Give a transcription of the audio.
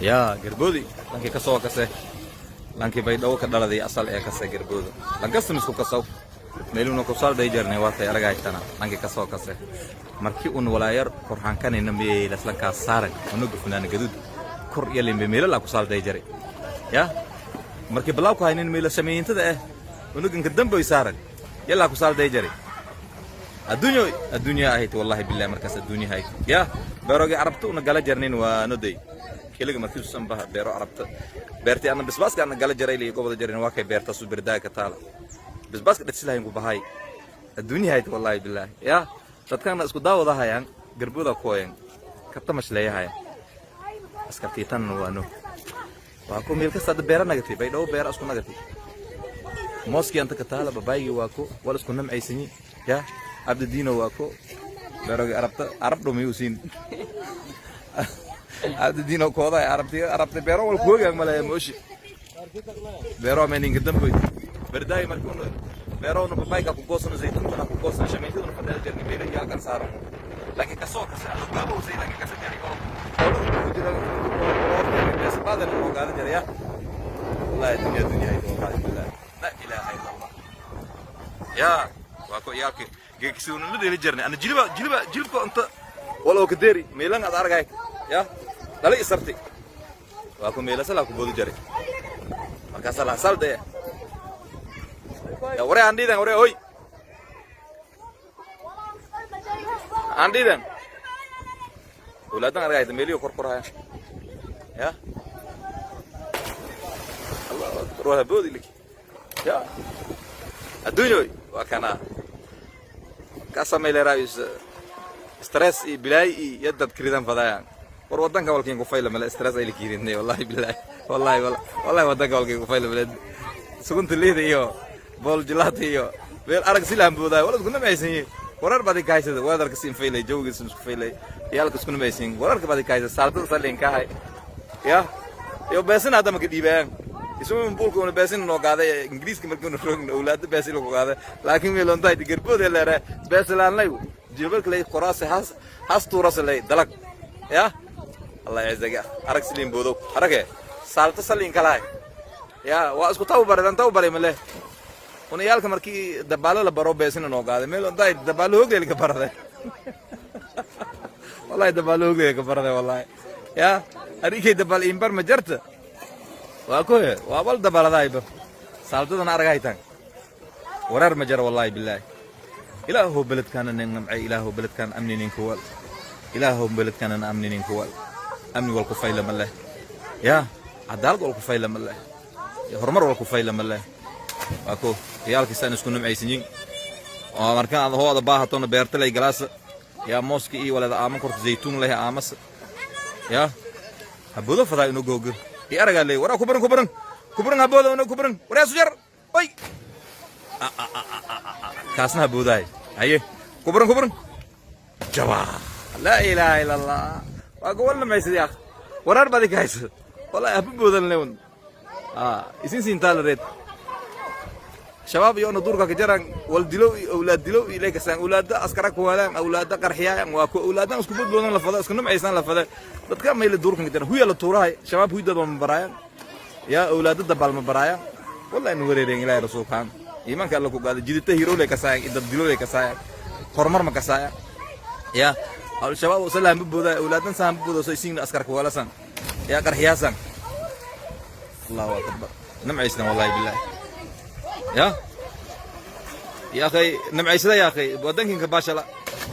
يا قربودي لانكي كسو كسه لانكي بيدو كدلدي اصل اي كسه قربودو لانكس مسكو كسو meeluna ku sal dayjarnay waatay aragaytana laakiin ka soo kase markii uu walaayar qorxan kan inamiyay laslan ka saaran unu gufnaan gadud kor yelin be meelala ku sal dayjaray ya markii balaa ku haynin meel sameeyintada unu ganka damboy saaran yalla ku sal dayjaray adduunyo ahayt wallahi billahi markaas adduunyo ahayt ya barogi arabtu una gala jarnin waa noday kiliga markii soo sanbaha beero arabta beerti ana bisbaaska ana gala jaray li gobada jarin waa kay beerta soo birdaa ka taala بس كده ينقو بهاي الدنيا هاي والله بالله يا تذكرنا اسكو داو ده هايان قربودا كوين كبتا مش ليا هاي اسكرتيتان وانو واكو ميلك ساد بيرا نغتي بيدو بيرا اسكو نغتي موسكي انت كتالا بابايي واكو ولا اسكو نم عيسني يا عبد الدين واكو بيرا عرب دو ميوسين عبد الدين كودا عربتي بيرا والكوغا مالا موشي بيرا منين قدام بيت برداي مركون بيرون ببايكا كوكوسن زيتون كنا كوكوسن شميتون فدل جرني بيرا يا كان صار لكن كسوك سالو زي لكن كسر يعني بس بعد الموضوع هذا جريا والله الدنيا هي والله بالله لا اله الا الله يا واكو ياك جيكسون لدي جرني انا جلبكو انت ولو كديري ميلان اد ارغاي يا دلي اسرتي واكو ميلا سلا كو بودو جري marka sala salde ya ore andi dan ore hoy andi dan uladan argay meliyo korkoraya ya Allah roha boodi liki ya adunyo wa kana kasamele rais stress i bilay i yadad kridan fadayaan war wadanka walkiin ku fayla mala stress ay likirinay wallahi billahi wallahi wadanka walkiin ku fayla mala sugunta leedayo bol jilati iyo beel arag silaan booday wala kuna meeysan warar badi kaysada wadarka siin faylay jawgiis isku faylay yaalka isku meeysan wararka badi kaysada saalada salin ka hay ya iyo beesan hadama ka diibaan isoo bulku una beesan noo qaaday ingiriiska markii uu roog awlaad beesan lagu qaaday laakiin meel ontay digirbood leeyahay beesan lay jilbalka lay qoraas has tuuras lay dalag ya Allah yazaga arag silin boodo arage saalada salin kala ya waa isku taw baray male una yaalka markii dabaalo la baro beesina noo qaaday meel ontay dabaalo hoogay ka baraday wallahi dabaalo hoogay ka baraday wallahi ya arigay dabaal imbar ma jarta waa ko waa bal dabaaladayba saaldadan aragaytan warar ma jar wallahi billahi ilaahu baladkana namcay ilaahu baladkan amninin kuwal ilaahu baladkana amninin kuwal amni wal ku fayla mallah ya adalad wal ku fayla mallah hormar wal ku fayla mallah واكو يالك سان اسكو نمعيسنين oo marka aad hooda baahatona beertalay galaas ya mooski iyo wala aama korta zeytun leh aamas ya habudo faday inuu googo i araga leey wara ku baran habudo inuu ku baran wara sujar oy kaasna habuday aye ku baran jaba la ilaha illa allah waa gool namaysay ya warar badi kaayso wallahi habudan leewn isin sintaalareed شباب يونا دورك كجران والدلو أولاد دلو إليك سان أولاد أسكرك ولا أولاد قرحيا واكو أولاد أسكو بود بدون لفظة أسكو نم عيسان لفظة بتكلم ميل دورك كجران هو يلا توراي شباب هو ده مبرايا يا أولاد ده بالمبرايا والله إنه غير رجال رسول خان إيمان كله كقاد جديد هيرو لك سان إذا دلو لك سان خرمر مكسايا يا الشباب وصلهم بودا أولادنا سان بودا سيسين أسكرك ولا سان يا قرحيا سان الله أكبر نم عيسان والله بالله يا أخي نمعي سلا يا أخي ودنك كباشلا